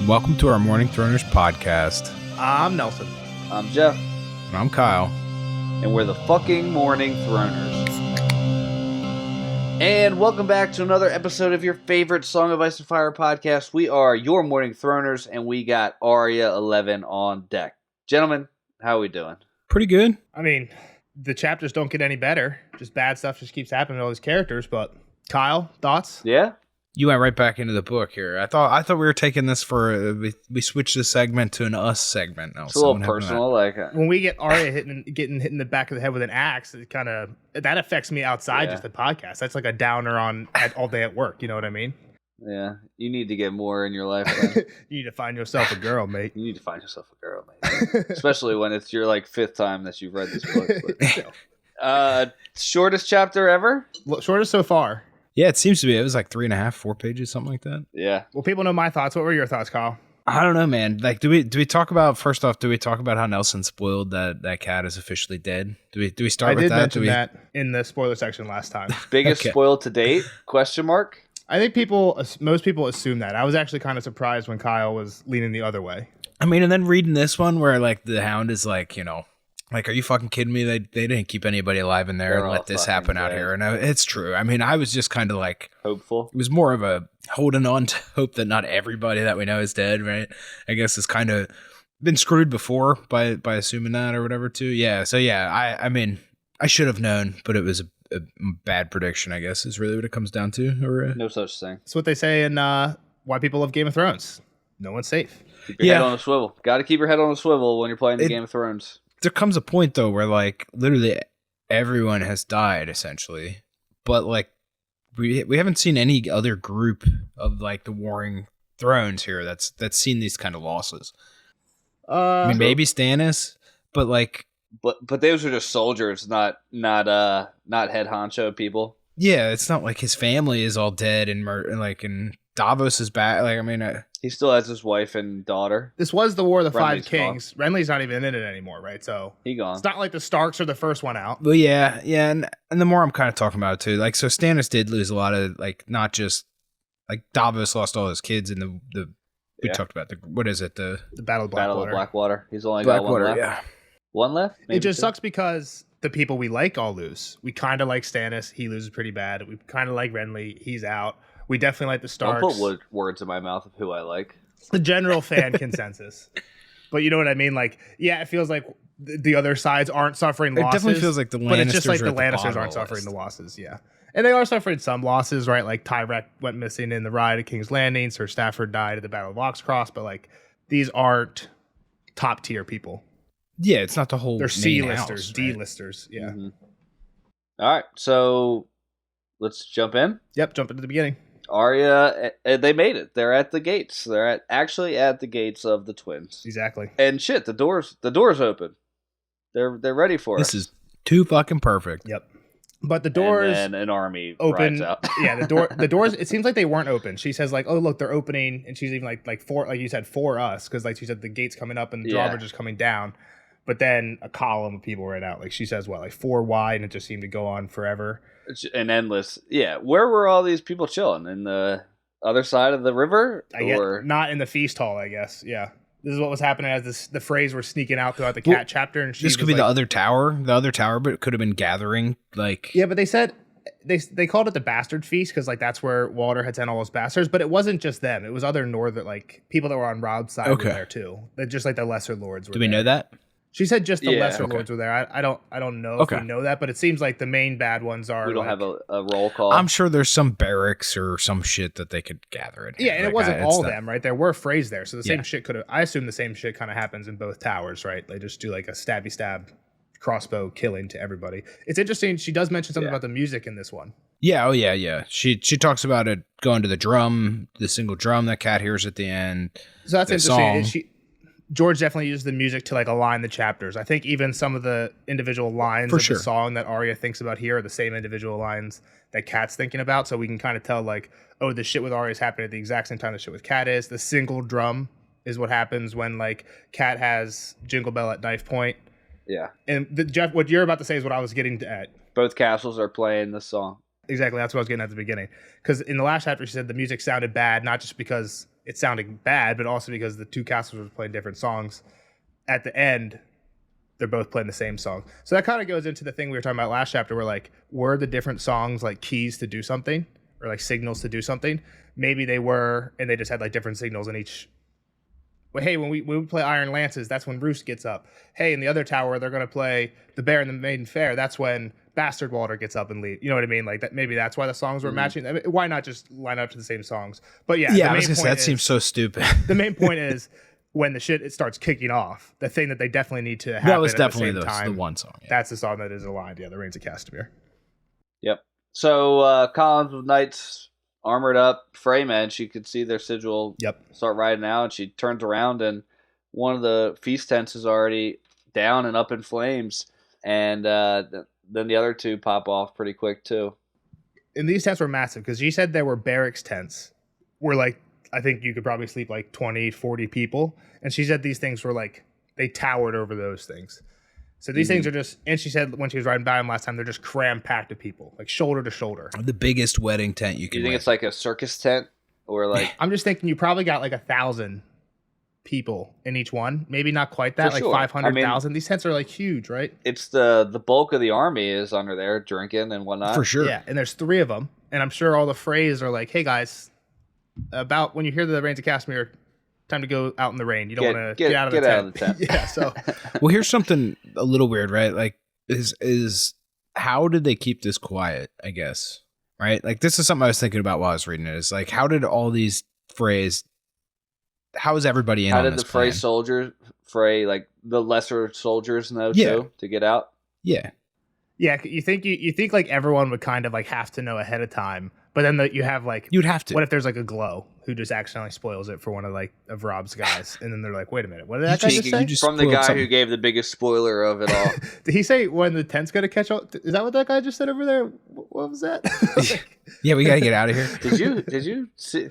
welcome to our Morning Throners podcast. I'm Nelson. I'm Jeff. And I'm Kyle. And we're the fucking Morning Throners. And welcome back to another episode of your favorite Song of Ice and Fire podcast. We are your Morning Throners, and we got Arya 11 on deck. Gentlemen, how are we doing? Pretty good. I mean, the chapters don't get any better. Just bad stuff just keeps happening to all these characters. But Kyle, thoughts? Yeah? You went right back into the book here. I thought we were taking this for we switched the segment to an us segment now. It's a little personal. When we get Arya getting hit in the back of the head with an axe, it kind of that affects me outside just the podcast. That's like a downer all day at work. You know what I mean? Yeah, you need to get more in your life. You need to find yourself a girl, mate. You need to find yourself a girl, mate. Especially when it's your fifth time that you've read this book. But, shortest chapter ever? Shortest so far. Yeah, it seems to be. It was like 3.5, 4 pages, something like that. Yeah. Well, people know my thoughts. What were your thoughts, Kyle? I don't know, man. Like, do we talk about first off? Do we talk about how Nelson spoiled that cat is officially dead? Do we start with that? I did mention that in the spoiler section last time. Biggest spoil to date? Question mark. I think most people assume that. I was actually kind of surprised when Kyle was leaning the other way. I mean, and then reading this one where the Hound is are you fucking kidding me? They didn't keep anybody alive in there and let this happen out here. And it's true. I mean, I was just kind of hopeful. It was more of a holding on to hope that not everybody that we know is dead, right? I guess it's kind of been screwed before by assuming that or whatever too. Yeah. So yeah, I mean, I should have known, but it was a bad prediction, I guess, is really what it comes down to. Or no such thing. That's what they say in Why People Love Game of Thrones. No one's safe. Keep your head on a swivel. Got to keep your head on a swivel when you're playing the Game of Thrones. There comes a point though where literally everyone has died essentially, but we haven't seen any other group of the Warring Thrones here that's seen these kind of losses. I mean, maybe Stannis, but but those are just soldiers, not head honcho people. Yeah, it's not like his family is all dead and Davos is back. He still has his wife and daughter. This was the War of the Five Kings. Renly's not even in it anymore, right? So he gone. It's not like the Starks are the first one out. Well, yeah, and the more I'm kind of talking about it too, so Stannis did lose a lot of not just Davos lost all his kids in we talked about what is it the Battle of Blackwater. He's only got one left. Yeah, one left. Maybe it just sucks because the people we like all lose. We kind of like Stannis. He loses pretty bad. We kind of like Renly. He's out. We definitely like the Starks. Don't put words in my mouth of who I like. The general fan consensus. But you know what I mean? It feels like the other sides aren't suffering losses. It definitely feels like the Lannisters, but it's just the Lannisters aren't suffering the losses, yeah. And they are suffering some losses, right? Like Tyrek went missing in the riot at King's Landing. Sir Stafford died at the Battle of Oxcross. But these aren't top tier people. Yeah, it's not the whole. They're C-listers, right? D-listers, yeah. Mm-hmm. All right, so let's jump in. Yep, jump into the beginning. Arya, they made it. They're at the gates. They're actually at the gates of the twins. Exactly. And shit, the doors open. They're ready for us. This is too fucking perfect. Yep. But the doors and an army open. rides out. Yeah, the doors. It seems like they weren't open. She says oh look, they're opening, and she's even like for you said for us because she said the gates coming up and the drawbridge is coming down. But then a column of people right out. She says for wide, and it just seemed to go on forever. An endless. Yeah. Where were all these people chilling? In the other side of the river? Or not in the feast hall, I guess. Yeah. This is what was happening as the Freys were sneaking out throughout the cat chapter. And this could be the other tower. The other tower, but it could have been gathering. Yeah, but they said they called it the bastard feast because that's where Walder had sent all those bastards. But it wasn't just them. It was other northern people that were on Rob's side were there too. They're just the lesser lords were Do we know that? She said just the lesser lords were there. I don't know if we know that, but it seems like the main bad ones are. We don't have a roll call. I'm sure there's some barracks or some shit that they could gather in. Yeah, and it wasn't all them, right? There were Freys there, so the same shit could have. I assume the same shit kind of happens in both towers, right? They just do a stabby stab crossbow killing to everybody. It's interesting. She does mention something about the music in this one. Yeah. Oh yeah. She talks about it going to the drum, the single drum that Kat hears at the end. So that's interesting. George definitely used the music to align the chapters. I think even some of the individual lines of the song that Arya thinks about here are the same individual lines that Kat's thinking about. So we can kind of tell the shit with Arya is happening at the exact same time the shit with Kat is. The single drum is what happens when Kat has Jingle Bell at knife point. Yeah. And Jeff, what you're about to say is what I was getting at. Both castles are playing this song. Exactly. That's what I was getting at the beginning. Because in the last chapter, she said the music sounded bad, not just because it sounded bad, but also because the two castles were playing different songs. At the end, they're both playing the same song. So that kind of goes into the thing we were talking about last chapter where like, were the different songs like keys to do something or like signals to do something? Maybe they were, and they just had like different signals in each. Well, hey, when we play Iron Lances, that's when Roose gets up. Hey, in the other tower, they're going to play the Bear and the Maiden Fair. That's when Bastard Walter gets up and leaves. You know what I mean? Like that. Maybe that's why the songs were matching. I mean, why not just line up to the same songs? But yeah, I was going to say, that seems so stupid. The main point is, when the shit it starts kicking off, the thing that they definitely need to happen that was definitely at the same time, the one song. Yeah. That's the song that is aligned. Yeah, the Reigns of Castamere. Yep. So columns of knights armored up, Fremen. She could see their sigil. Yep. Start riding out, and she turns around, and one of the feast tents is already down and up in flames, and then the other two pop off pretty quick too. And these tents were massive because she said there were barracks tents where like, I think you could probably sleep like 20, 40 people. And she said these things were like, they towered over those things. So these things are just, and she said when she was riding by them last time, they're just cram-packed of people, like shoulder to shoulder. The biggest wedding tent you can. You think it's like a circus tent? Or like, I'm just thinking you probably got like 1,000 people in each one. Maybe not quite that, like 500,000. These tents are like huge, right? It's the bulk of the army is under there drinking and whatnot. For sure. Yeah, and there's 3 of them. And I'm sure all the Freys are like, hey guys, about when you hear the Reigns of Castamere, time to go out in the rain. You don't want to get out of the tent. Yeah, so. Well, here's something a little weird, right? Like, is how did they keep this quiet, I guess? Right? Like, this is something I was thinking about while I was reading it. Is like, how did all these Freys, how is everybody in on this plan? How did the Frey soldiers, like the lesser soldiers know too, to get out? Yeah. Yeah, you think like everyone would kind of like have to know ahead of time, but then you have like you'd have to. What if there's like a glow who just accidentally spoils it for one of Rob's guys, and then they're like, wait a minute, what did that guy just say? From the guy who gave the biggest spoiler of it all. Did he say when the tent's gonna catch on? Is that what that guy just said over there? What was that? Yeah, we gotta get out of here. Did you see?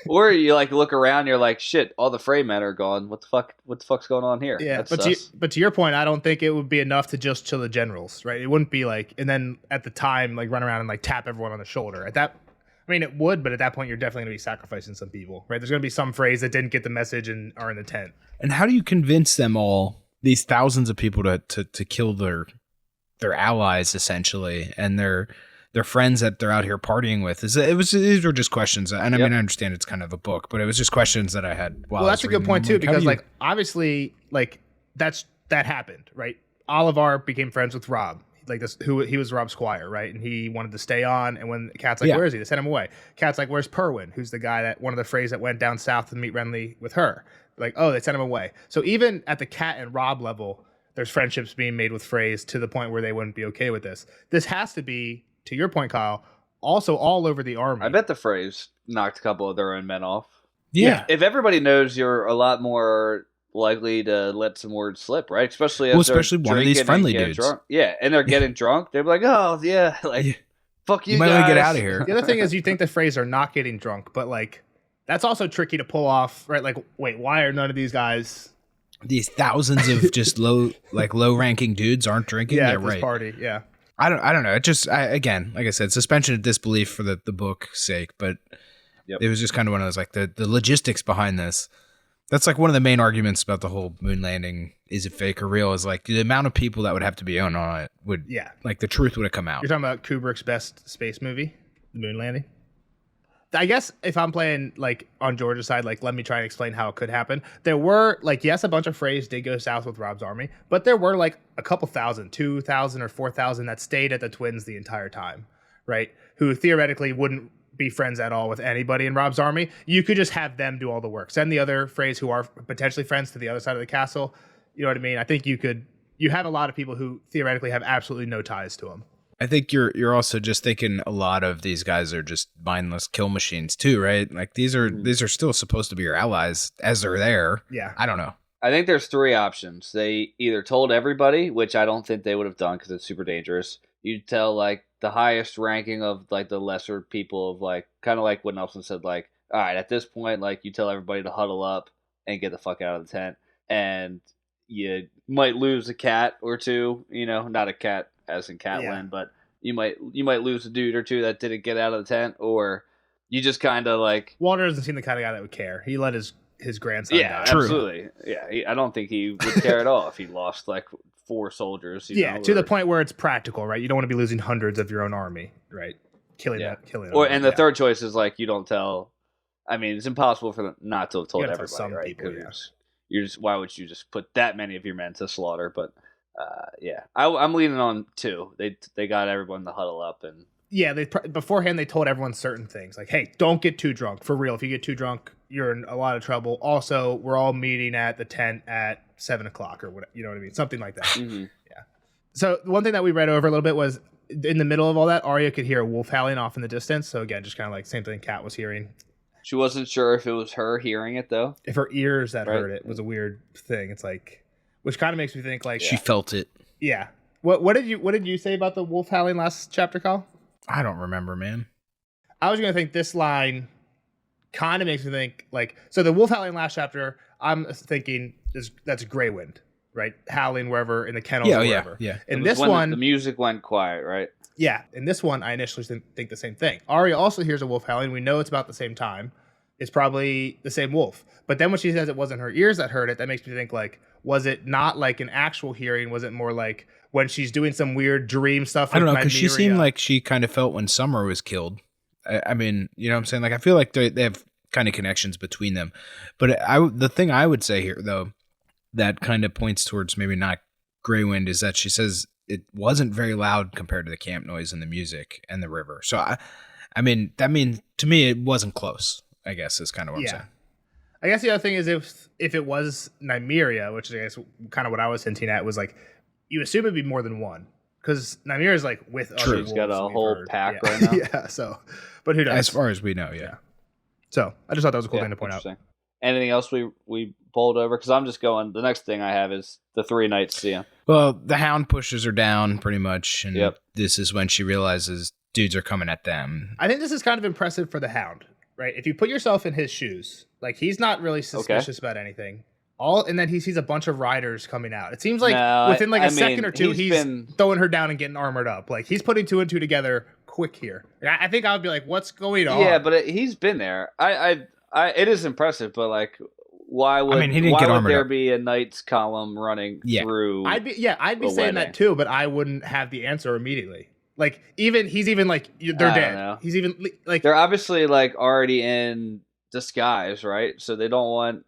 Or you like look around, you're like, shit, all the Fremen are gone. What the fuck's going on here? Yeah, but to your point, I don't think it would be enough to just chill the generals, right? It wouldn't be like, and then at the time, like run around and like tap everyone on the shoulder. I mean, it would, but at that point, you're definitely gonna be sacrificing some people, right? There's gonna be some Freys that didn't get the message and are in the tent. And how do you convince them all, these thousands of people, to kill their allies essentially, and their friends that they're out here partying with? These were just questions, and I mean, I understand it's kind of a book, but it was just questions that I had while I was reading. That's a good point too, because like obviously like that happened, right? Olivar became friends with Rob, like this, who he was Rob's squire, right? And he wanted to stay on, and when Kat's like, where is he? They sent him away. Kat's like, where's Perwyn, who's the guy that one of the Freys that went down south to meet Renly with her? Like, oh, they sent him away. So even at the Kat and Rob level, there's friendships being made with Freys to the point where they wouldn't be okay with this. This has to be, to your point, Kyle, also all over the army. I bet the Freys knocked a couple of their own men off. Yeah. If everybody knows, you're a lot more likely to let some words slip, right? Especially one of these friendly dudes. Drunk. Yeah, and they're getting drunk. They're like, oh, yeah, like, fuck you might guys. want to get out of here. The other thing is you think the Freys are not getting drunk, but, like, that's also tricky to pull off, right? Like, wait, why are none of these guys... These thousands of just low-ranking dudes aren't drinking? Yeah, at this right. party, yeah. I don't know. It just, again, like I said, suspension of disbelief for the book's sake, but it was just kind of one of those, like, the logistics behind this. That's like one of the main arguments about the whole moon landing. Is it fake or real? Is like the amount of people that would have to be on it would, like the truth would have come out. You're talking about Kubrick's best space movie, the moon landing? I guess if I'm playing like on George's side, like let me try and explain how it could happen. There were like, yes, a bunch of Freys did go south with Rob's army, but there were like a couple thousand, 2,000 or 4,000 that stayed at the Twins the entire time, right? Who theoretically wouldn't be friends at all with anybody in Rob's army. You could just have them do all the work. Send the other Freys who are potentially friends to the other side of the castle. You know what I mean? I think you have a lot of people who theoretically have absolutely no ties to him. I think you're also just thinking a lot of these guys are just mindless kill machines too, right? Like these are still supposed to be your allies as they're there. Yeah. I don't know. I think there's 3 options. They either told everybody, which I don't think they would have done because it's super dangerous. You tell like the highest ranking of like the lesser people of like, kind of like what Nelson said, like, all right, at this point, like you tell everybody to huddle up and get the fuck out of the tent. And you might lose a cat or two, not a cat as in Catland, but you might lose a dude or two that didn't get out of the tent, or you just kind of like Walter doesn't seem the kind of guy that would care. He let his grandson die. Absolutely. Yeah, I don't think he would care at all if he lost like 4 soldiers. To the point where it's practical, right? You don't want to be losing hundreds of your own army, right? Killing them. And the third choice is like you don't tell. I mean, it's impossible for them not to have told everybody, some right? People, you're just why would you just put that many of your men to slaughter? But I'm leaning on 2. They got everyone to huddle up and. Yeah, beforehand they told everyone certain things like, "Hey, don't get too drunk. For real, if you get too drunk, you're in a lot of trouble. Also, we're all meeting at the tent at 7:00 or whatever. You know what I mean? Something like that." Mm-hmm. Yeah. So one thing that we read over a little bit was in the middle of all that, Arya could hear a wolf howling off in the distance. So again, just kind of like same thing Kat was hearing. She wasn't sure if it was her hearing it though. If her ears that heard it was a weird thing. It's like, which kind of makes me think like she felt it. Yeah. What did you say about the wolf howling last chapter, Kyle? I don't remember, man. I was going to think this line kind of makes me think like, so the wolf howling last chapter, I'm thinking that's Grey Wind, right? Howling wherever in the kennels or wherever. Yeah. In this one, the music went quiet, right? Yeah. In this one, I initially think the same thing. Arya also hears a wolf howling. We know it's about the same time. It's probably the same wolf. But then when she says it wasn't her ears that heard it, that makes me think like, was it not like an actual hearing? Was it more like when she's doing some weird dream stuff? I don't know, because she seemed like she kind of felt when Summer was killed. I mean, you know what I'm saying? Like, I feel like they have kind of connections between them. But the thing I would say here, though, that kind of points towards maybe not Grey Wind is that she says it wasn't very loud compared to the camp noise and the music and the river. So, I mean, to me, it wasn't close, I guess, is kind of what I'm saying. I guess the other thing is if it was Nymeria, which I guess kind of what I was hinting at, was like you assume it'd be more than one because Nymeria is like with other wolves. She's got a whole pack right now. Yeah, so but who knows? As far as we know, yeah. So I just thought that was a cool thing to point out. Anything else we bowled over? Because I'm just going. The next thing I have is the 3 nights see him. Well, the Hound pushes her down pretty much, and this is when she realizes dudes are coming at them. I think this is kind of impressive for the Hound. Right, if you put yourself in his shoes, like he's not really suspicious about anything. And then he sees a bunch of riders coming out. It seems like within like a second or two, he's throwing her down and getting armored up. Like he's putting 2 and 2 together quick here. I think I would be like, "What's going on?" Yeah, but he's been there. It is impressive, but like, why would there be a Knights column running through? I'd be saying that too, but I wouldn't have the answer immediately. Like he's even like they're dead. He's even like they're obviously like already in disguise, right? So they don't want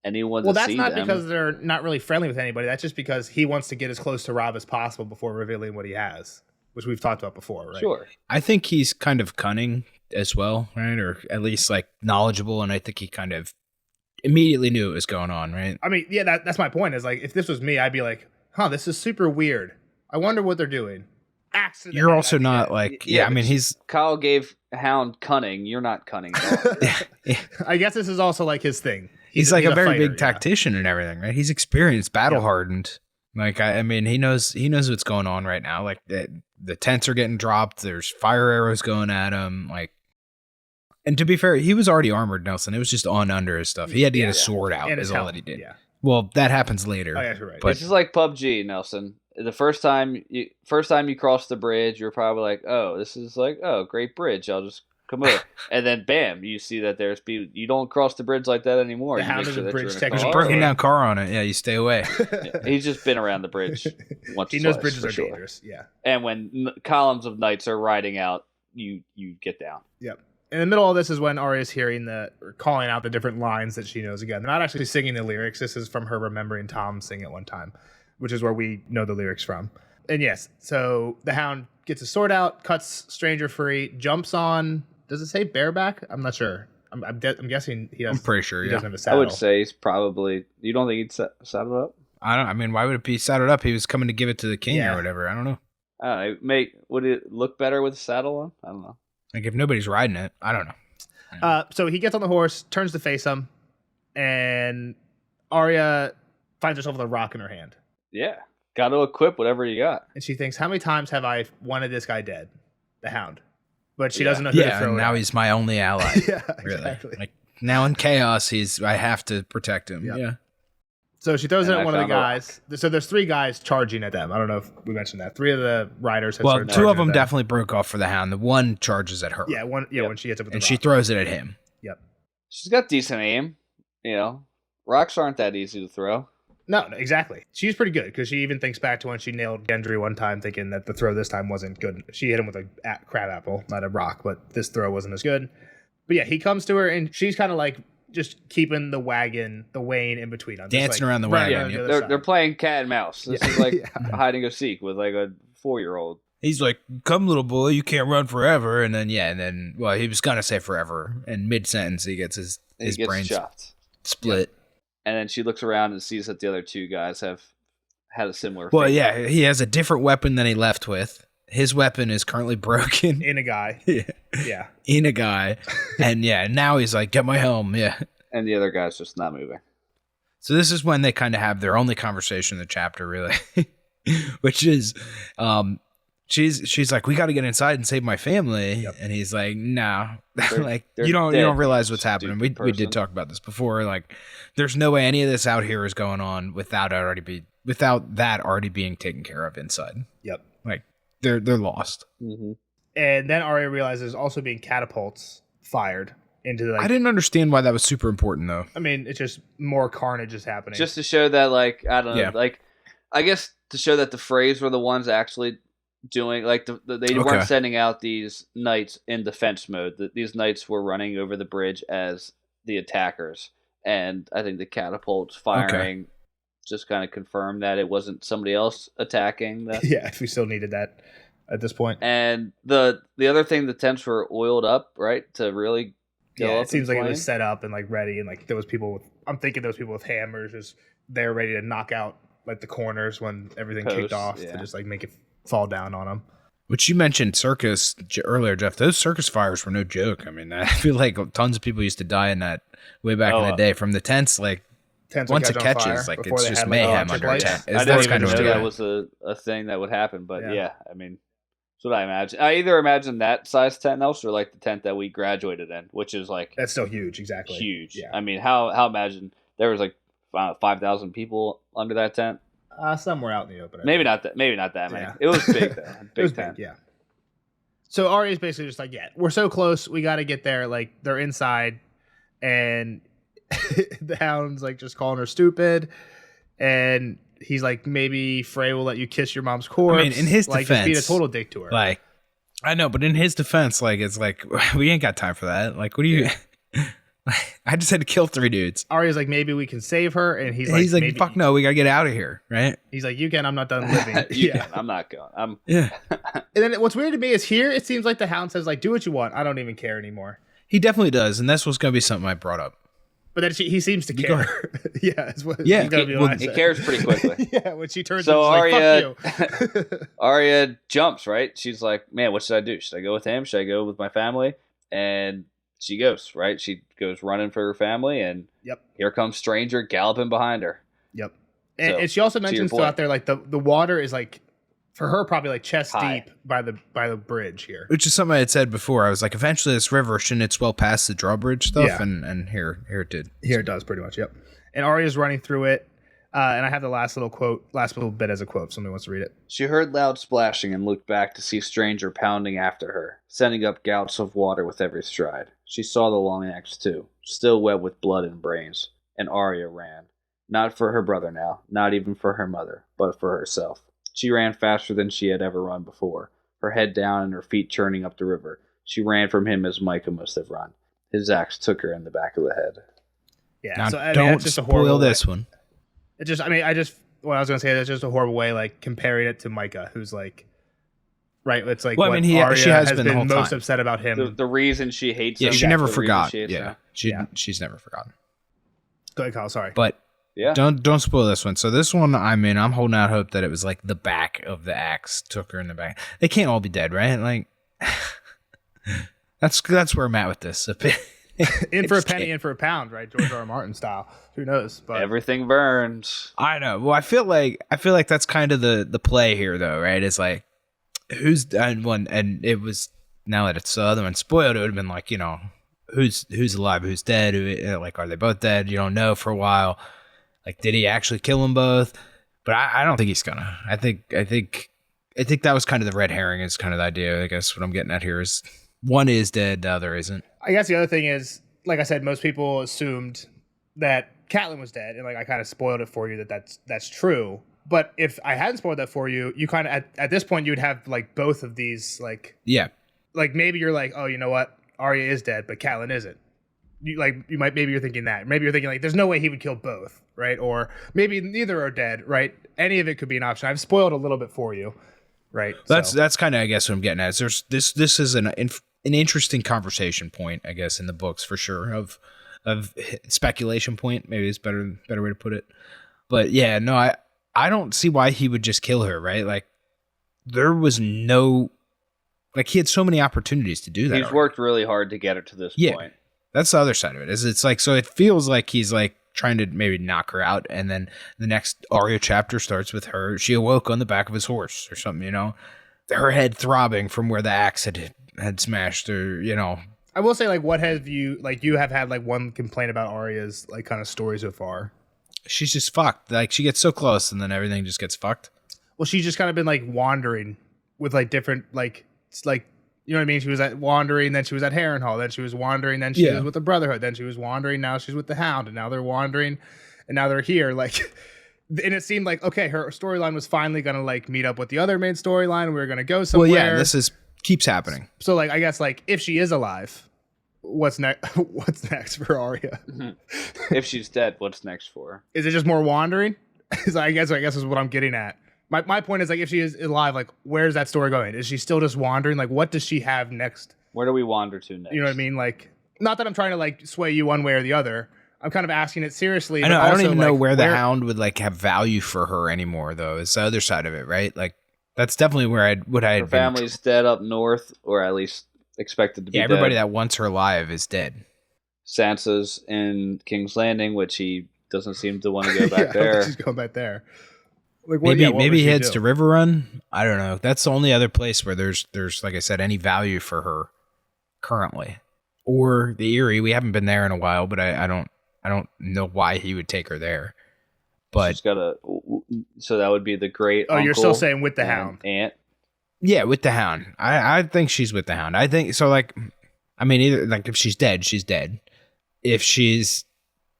anyone to see them. Well, that's not because they're not really friendly with anybody. That's just because he wants to get as close to Robb as possible before revealing what he has, which we've talked about before, right? Sure. I think he's kind of cunning as well, right? Or at least like knowledgeable, and I think he kind of immediately knew what was going on, right? I mean, yeah, that's my point. Is like if this was me, I'd be like, "Huh, this is super weird. I wonder what they're doing." Accident. You're also not like I mean he's Kyle gave Hound cunning. You're not cunning. I guess this is also like his thing. He's like a very big tactician and everything, right? He's experienced, battle hardened. Like I mean he knows what's going on right now. Like the tents are getting dropped. There's fire arrows going at him. Like, and to be fair, he was already armored, Nelson. It was just on under his stuff. He had to get his sword out. Is all that he did. Yeah. Well, that happens later. Oh, yeah, you're right. But this is like PUBG, Nelson. The first time you cross the bridge, you're probably like, "Oh, this is like, great bridge. I'll just come over." And then, bam, you see that there's people. You don't cross the bridge like that anymore. The Hound is a bridge technician. There's a breaking down car on it. Yeah, you stay away. He's just been around the bridge once. He knows bridges are dangerous. Yeah. And when columns of knights are riding out, you get down. Yep. In the middle of this is when Arya's hearing calling out the different lines that she knows again. They're not actually singing the lyrics. This is from her remembering Tom sing at one time, which is where we know the lyrics from. And yes, so the Hound gets his sword out, cuts Stranger free, jumps on. Does it say bareback? I'm not sure. I'm guessing he does. I'm pretty sure. He doesn't have a saddle. I would say he's probably. You don't think he'd saddle up? I mean, why would it be saddled up? He was coming to give it to the king or whatever. I don't know. Would it look better with a saddle on? I don't know. Like if nobody's riding it, I don't know. So he gets on the horse, turns to face him, and Arya finds herself with a rock in her hand. Yeah. Got to equip whatever you got. And she thinks, how many times have I wanted this guy dead? The Hound. But she doesn't know who to throw now he's my only ally. Yeah, really. Exactly. Like now in chaos, I have to protect him. Yep. Yeah. So she throws it at one of the guys. So there's 3 guys charging at them. I don't know if we mentioned that. 3 of the riders have started 2 of them definitely broke off for the hound. The one charges at her. Yeah, when she hits it with the rock. She throws it at him. Yep. She's got decent aim. You know, rocks aren't that easy to throw. No, exactly. She's pretty good because she even thinks back to when she nailed Gendry one time, thinking that the throw this time wasn't good. She hit him with a crab apple, not a rock, but this throw wasn't as good. But yeah, he comes to her and she's kind of like just keeping the wain in between. Dancing around the wagon. Yeah. They're playing cat and mouse. This is like hide and go seek with like a 4-year-old. He's like, "Come, little boy, you can't run forever." And then he was gonna say forever, and mid sentence he gets his brain chopped, split. Yep. And then she looks around and sees that the other 2 guys have had a similar. Well, yeah, he has a different weapon than he left with. His weapon is currently broken. In a guy. Yeah. In a guy. And now he's like, "Get my helm." Yeah. And the other guy's just not moving. So this is when they kind of have their only conversation in the chapter, really. Which is, she's like, "We got to get inside and save my family." Yep. And he's like, "No." Like, you don't realize what's happening. We did talk about this before. Like, there's no way any of this out here is going on without that already being taken care of inside. Yep. Like, they're lost. Mm-hmm. And then Arya realizes there's also being catapults fired into the. I didn't understand why that was super important, though. I mean, it's just more carnage is happening. Just to show that, like, I don't know, like, I guess to show that the Freys were the ones actually doing, like, they weren't sending out these knights in defense mode. These knights were running over the bridge as the attackers. And I think the catapults firing just kind of confirmed that it wasn't somebody else attacking. Yeah, if we still needed that at this point. And the other thing, the tents were oiled up, right, to really go up. It seems like it was set up and like ready, and like there was people with. I'm thinking those people with hammers just they're ready to knock out like the corners when everything kicked off to just like make it fall down on them. Which you mentioned circus earlier, Jeff. Those circus fires were no joke. I mean, I feel like tons of people used to die in that way back in the day from the tents. Like, once it catches, like, it's just mayhem under a tent. I didn't even know that was a thing that would happen. But I mean, that's what I imagine. I either imagine that size tent house or like the tent that we graduated in, which is like that's still huge. Exactly, huge. Yeah. I mean, how imagine there was like 5,000 people under that tent. Somewhere out in the open. Maybe not that many. Yeah. It was big though. Big tent. Yeah. So Arya's basically just like, we're so close. We got to get there. Like, they're inside, and the Hound's like just calling her stupid, and he's like, maybe Frey will let you kiss your mom's corpse. I mean, in his like, defense, just being a total dick to her. Like, I know, but in his defense, like, it's like, we ain't got time for that. Like, what do you? I just had to kill 3 dudes. Arya's like, maybe we can save her, and he's like, fuck no, we gotta get out of here, right? He's like, you can, I'm not done living. Can, I'm not going. Yeah. And then what's weird to me is here, it seems like the Hound says, like, do what you want. I don't even care anymore. He definitely does, and that's what's gonna be something I brought up. But then he seems to care. He cares pretty quickly. When she turns so Arya, like, fuck you. Arya jumps, right? She's like, man, what should I do? Should I go with him? Should I go with my family? And she goes, right? She goes running for her family, and here comes Stranger galloping behind her. Yep. And she also mentions out there, like, the water is, like, for her, probably, like, chest deep by the bridge here. Which is something I had said before. I was like, eventually this river, shouldn't it swell past the drawbridge stuff? Yeah. And here it did. Here it does, pretty much, yep. And Arya's running through it. And I have the last little bit as a quote. Somebody wants to read it. She heard loud splashing and looked back to see Stranger pounding after her, sending up gouts of water with every stride. She saw the long axe too, still wet with blood and brains, and Arya ran. Not for her brother now, not even for her mother, but for herself. She ran faster than she had ever run before, her head down and her feet churning up the river. She ran from him as Micah must have run. His axe took her in the back of the head. Yeah, now, so don't just spoil this one. It just, what I was going to say, that's just a horrible way, like, comparing it to Micah, who's, like, right, it's like, Arya she has been the whole most time. upset about him. The reason she hates him. She never forgot. She's never forgotten. Go ahead, Kyle, sorry. But, don't spoil this one. So this one, I mean, I'm holding out hope that it was, like, the back of the axe took her in the back. They can't all be dead, right? Like, that's where I'm at with this. In for a penny, in for a pound, right? George R. R. Martin style. Who knows? But everything burns. I know. Well, I feel like that's kind of the play here, though, right? It's like, who's and one, and it was, now that it's the other one spoiled, it would have been like, you know, who's alive, who's dead, like, are they both dead? You don't know for a while. Like, did he actually kill them both? But I don't think he's gonna. I think that was kind of the red herring. Is kind of the idea. I guess what I'm getting at here is one is dead, the other isn't. I guess the other thing is, like I said, most people assumed that Catelyn was dead, and like I kind of spoiled it for you that's true. But if I hadn't spoiled that for you, you kind of at this point you would have like both of these like like maybe you're like, oh, you know what, Arya is dead, but Catelyn isn't. Maybe you're thinking that. Maybe you're thinking like, there's no way he would kill both, right? Or maybe neither are dead, right? Any of it could be an option. I've spoiled a little bit for you, right? That's kind of, I guess, what I'm getting at. Is this is an interesting conversation point, I guess, in the books for sure of speculation point. Maybe it's better way to put it. But yeah, no, I don't see why he would just kill her, right? Like there was no, like he had so many opportunities to do that. He's worked really hard to get her to this point. That's the other side of it. Is it's like, so it feels like he's like trying to maybe knock her out, and then the next Arya chapter starts with her. She awoke on the back of his horse or something, you know, her head throbbing from where the axe had smashed her, you know. I will say, like, what have you, like, you have had like one complaint about Arya's like kind of story so far? She's just fucked. Like she gets so close, and then everything just gets fucked. Well, she's just kind of been like wandering with like different like you know what I mean? She was at wandering, then she was at Harrenhal, then she was wandering, then she was with the Brotherhood, then she was wandering, now she's with the Hound, and now they're wandering, and now they're here. Like, and it seemed like, okay, her storyline was finally gonna like meet up with the other main storyline, and we were gonna go somewhere. Well, yeah, this keeps happening. So like, I guess like if she is alive, what's next? What's next for Arya? If she's dead, what's next for her? Is it just more wandering? I guess is what I'm getting at. My point is, like, if she is alive, like, where's that story going? Is she still just wandering? Like, what does she have next? Where do we wander to next? You know what I mean? Like, not that I'm trying to, like, sway you one way or the other. I'm kind of asking it seriously. I know. I don't even know where the Hound would, like, have value for her anymore, though. It's the other side of it, right? Like, that's definitely where her family's dead up north, or at least expected to be dead. Everybody that wants her alive is dead. Sansa's in King's Landing, which he doesn't seem to want to go back there. She's going back there. Like, maybe he heads to River Run. I don't know. That's the only other place where there's like I said, any value for her currently. Or the Eyrie. We haven't been there in a while, but I don't know why he would take her there. But so that would be the great. Oh, you're still saying with the Hound, aunt? Yeah, with the Hound. I think she's with the Hound. I think so. Like, I mean, either like if she's dead, she's dead. If she's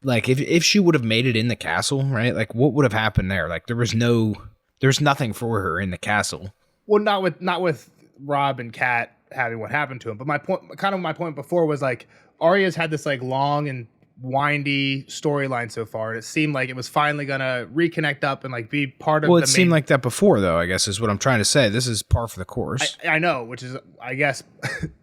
like, if she would have made it in the castle, right? Like, what would have happened there? Like, there's nothing for her in the castle. Well, not with Robb and Kat having what happened to him. But my point before was like, Arya's had this like long and windy storyline so far, and it seemed like it was finally gonna reconnect up and like be part of. Well, it seemed like that before, though. I guess is what I'm trying to say. This is par for the course. I know, which is, I guess,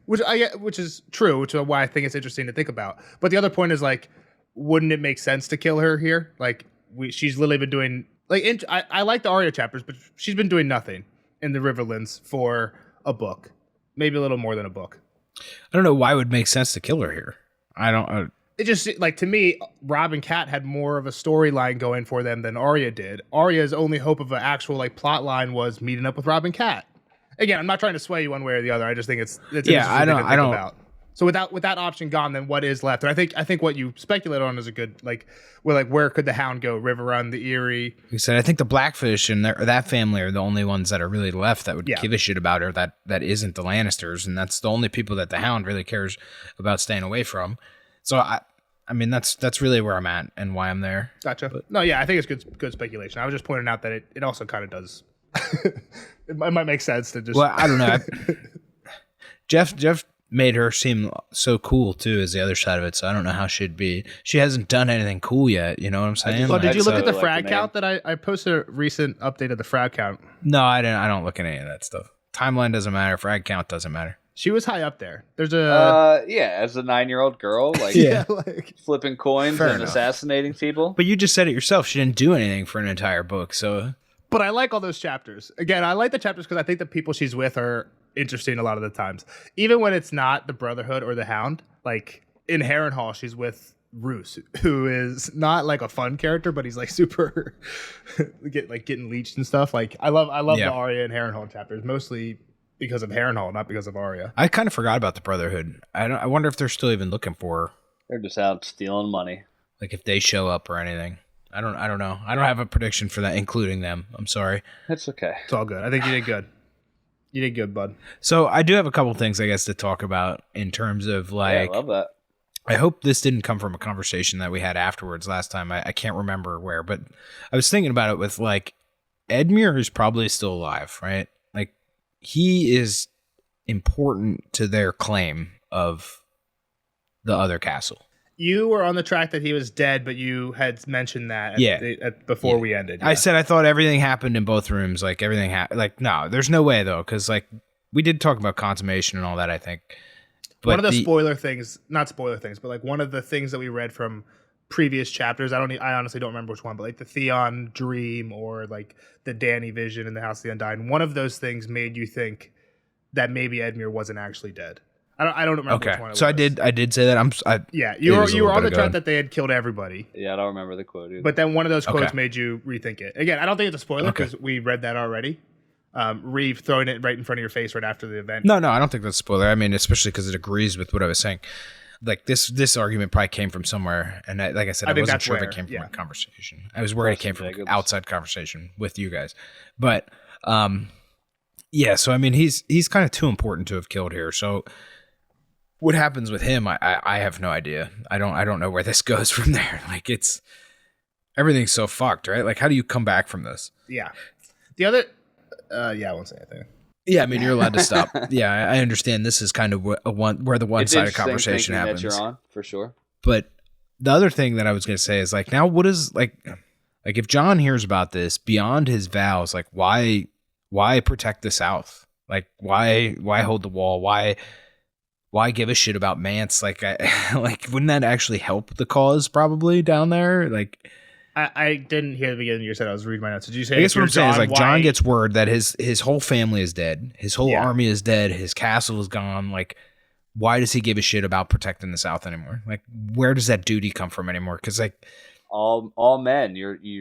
which is true, which is why I think it's interesting to think about. But the other point is like, wouldn't it make sense to kill her here? Like, she's literally been doing like I like the Arya chapters, but she's been doing nothing in the Riverlands for a book, maybe a little more than a book. I don't know why it would make sense to kill her here. I don't. It just, like, to me, Robb and Kat had more of a storyline going for them than Arya did. Arya's only hope of an actual like plot line was meeting up with Robb and Kat. Again, I'm not trying to sway you one way or the other. I just think it's yeah. I don't. About. So with that option gone, then what is left? And I think what you speculate on is a good where could the Hound go? River Run, the Eyrie. You said I think the Blackfish and that family are the only ones that are really left that would give a shit about her. That isn't the Lannisters, and that's the only people that the Hound really cares about staying away from. So I mean that's really where I'm at and why I'm there. Gotcha. But, no, yeah, I think it's good speculation. I was just pointing out that it also kind of does. It might make sense to just. Well, I don't know. Jeff made her seem so cool too as the other side of it, so I don't know how she'd be. She hasn't done anything cool yet, you know what I'm saying? Well, did you look at the frag count that I posted a recent update of the frag count? No, I didn't. I don't look at any of that stuff. Timeline doesn't matter. Frag count doesn't matter. She was high up there. There's a as a 9-year-old girl, like like flipping coins and assassinating people. But you just said it yourself. She didn't do anything for an entire book, so. But I like all those chapters. Again, I like the chapters because I think the people she's with are interesting a lot of the times. Even when it's not the Brotherhood or the Hound, like in Harrenhal, she's with Roose, who is not like a fun character, but he's like super getting leeched and stuff. Like I love the Arya and Harrenhal chapters, mostly because of Harrenhal, not because of Arya. I kind of forgot about the Brotherhood. I wonder if they're still even looking for her. They're just out stealing money. Like if they show up or anything. I don't know. I don't have a prediction for that, including them. I'm sorry. That's okay. It's all good. I think you did good. You did good, bud. So I do have a couple things, I guess, to talk about in terms of like. Yeah, I love that. I hope this didn't come from a conversation that we had afterwards last time. I can't remember where, but I was thinking about it with like Edmure is probably still alive, right? Like he is important to their claim of the other castle. You were on the track that he was dead, but you had mentioned that before we ended. Yeah. I said I thought everything happened in both rooms. Like everything happened. Like no, there's no way though, because like we did talk about consummation and all that. I think. But one of the spoiler things, not spoiler things, but like one of the things that we read from previous chapters. I honestly don't remember which one, but like the Theon dream or like the Dany vision in the House of the Undying. One of those things made you think that maybe Edmure wasn't actually dead. I don't remember which one it was. So I did say that. You were on the track that they had killed everybody. Yeah, I don't remember the quote either. But then one of those quotes made you rethink it. Again, I don't think it's a spoiler because we read that already. Reeve throwing it right in front of your face right after the event. No, I don't think that's a spoiler. I mean, especially because it agrees with what I was saying. Like this argument probably came from somewhere, and like I said, I wasn't sure if it came from a conversation. I was worried it came from an outside conversation with you guys. But yeah. So I mean, he's kind of too important to have killed here. So what happens with him? I have no idea. I don't know where this goes from there. Like everything's so fucked, right? Like how do you come back from this? Yeah. The other. I won't say anything. Yeah, I mean you're allowed to stop. Yeah, I understand. This is kind of where the one-sided conversation happens. That you're on for sure. But the other thing that I was going to say is like now, what is like if Jon hears about this beyond his vows, like why protect the South? Like why hold the wall? Why give a shit about Mance? Like like wouldn't that actually help the cause probably down there? Like. I didn't hear the beginning. You said I was reading my notes. Did you say? I guess what I'm saying is like Jon gets word that his whole family is dead, his whole army is dead, his castle is gone. Like, why does he give a shit about protecting the South anymore? Like, where does that duty come from anymore? Because like all men,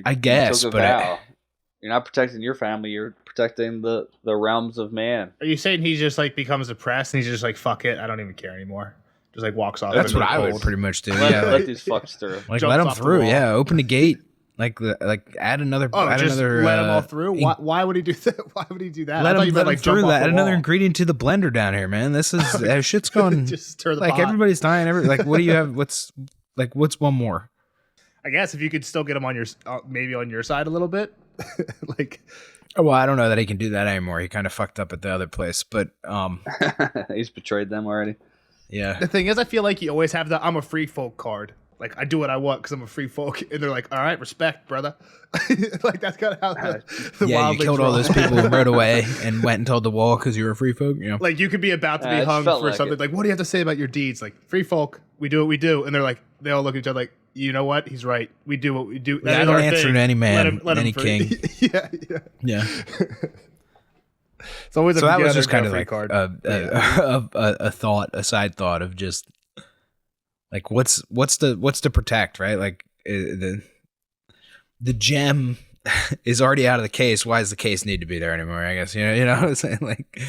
I guess, but you're not protecting your family. You're protecting the realms of man. Are you saying he just like becomes depressed and he's just like fuck it, I don't even care anymore? Just like walks off. That's what I would pretty much do. Let these fucks through. Like let them through. Yeah, open the gate. Like add another. Let them all through. Why would he do that? Why would he do that? Let him through. Add another ingredient to the blender down here, man. This is shit's going. Just stir the pot. Everybody's dying. Like what do you have? What's one more? I guess if you could still get him on your maybe on your side a little bit, like. Well, I don't know that he can do that anymore. He kind of fucked up at the other place, but he's betrayed them already. Yeah. The thing is, I feel like you always have the "I'm a free folk" card. Like I do what I want because I'm a free folk, and they're like, "All right, respect, brother." Like that's kind of how the you killed all those people and rode away and went and told the wall because you were a free folk. You know, like you could be about to be hung for something. Like, what do you have to say about your deeds? Like, free folk, we do what we do, and they're like, they all look at each other like, you know what? He's right. We do what we do. I don't answer to any man, any king. Yeah. It's always so that was just kind of like a side thought of just like what's to protect, right? Like the gem is already out of the case. Why does the case need to be there anymore? I guess you know what I'm saying. Like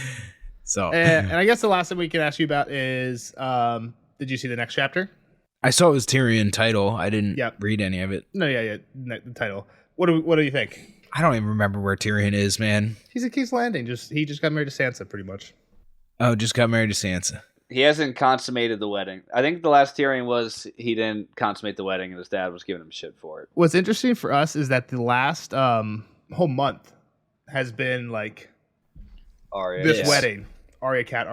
so, and I guess the last thing we can ask you about is, did you see the next chapter? I saw it was Tyrion title. I didn't read any of it. No, the title. What do you think? I don't even remember where Tyrion is, man. He's at King's Landing. He just got married to Sansa, pretty much. Oh, just got married to Sansa. He hasn't consummated the wedding. I think the last Tyrion was he didn't consummate the wedding, and his dad was giving him shit for it. What's interesting for us is that the last whole month has been like Arya, this wedding. Arya cat.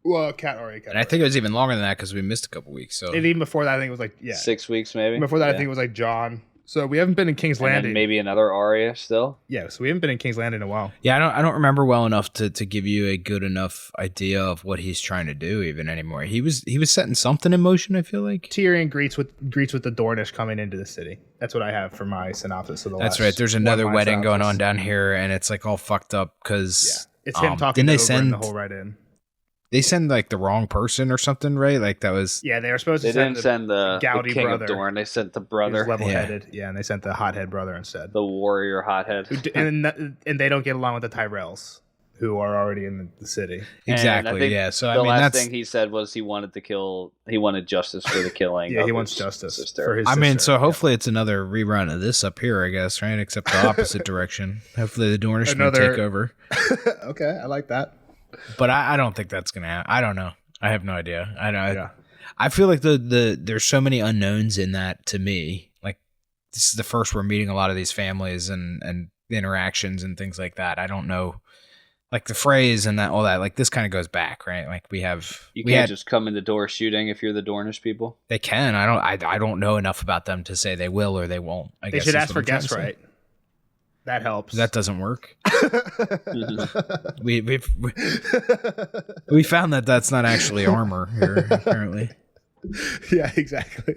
Well, cat Arya cat. And I think it was even longer than that because we missed a couple weeks. So and even before that, I think it was like 6 weeks maybe. Before that, I think it was like Jon. So we haven't been in King's Landing. Maybe another Arya still. Yeah, so we haven't been in King's Landing in a while. Yeah, I don't remember well enough to give you a good enough idea of what he's trying to do even anymore. He was setting something in motion. I feel like Tyrion greets with the Dornish coming into the city. That's what I have for my synopsis of the That's right. There's another wedding going on down here, and it's like all fucked up because it's him talking to Oberyn the whole right in. They send like the wrong person or something, right? Like that was. Yeah, they were supposed to. They didn't send the Gouty king brother. Of Dorne. They sent the brother. Level-headed. Yeah, and they sent the hothead brother instead. The warrior hothead. And they don't get along with the Tyrells. who are already in the city. Exactly. Yeah. So the last thing he said was he wanted justice for the killing. Yeah, he wants justice for his sister. I mean, so hopefully it's another rerun of this up here, I guess, right? Except the opposite direction. Hopefully the Dornishmen take over. Okay, I like that. But I don't think that's gonna happen. I don't know. I have no idea. I feel like there's so many unknowns in that to me. Like this is the first we're meeting a lot of these families and the interactions and things like that. I don't know. Like the phrase and all that, like this kind of goes back, right? Like you can't just come in the door shooting if you're the Dornish people. They can. I don't know enough about them to say they will or they won't. They should ask for guest right. That helps. That doesn't work. we found that that's not actually armor here, apparently. Yeah, exactly.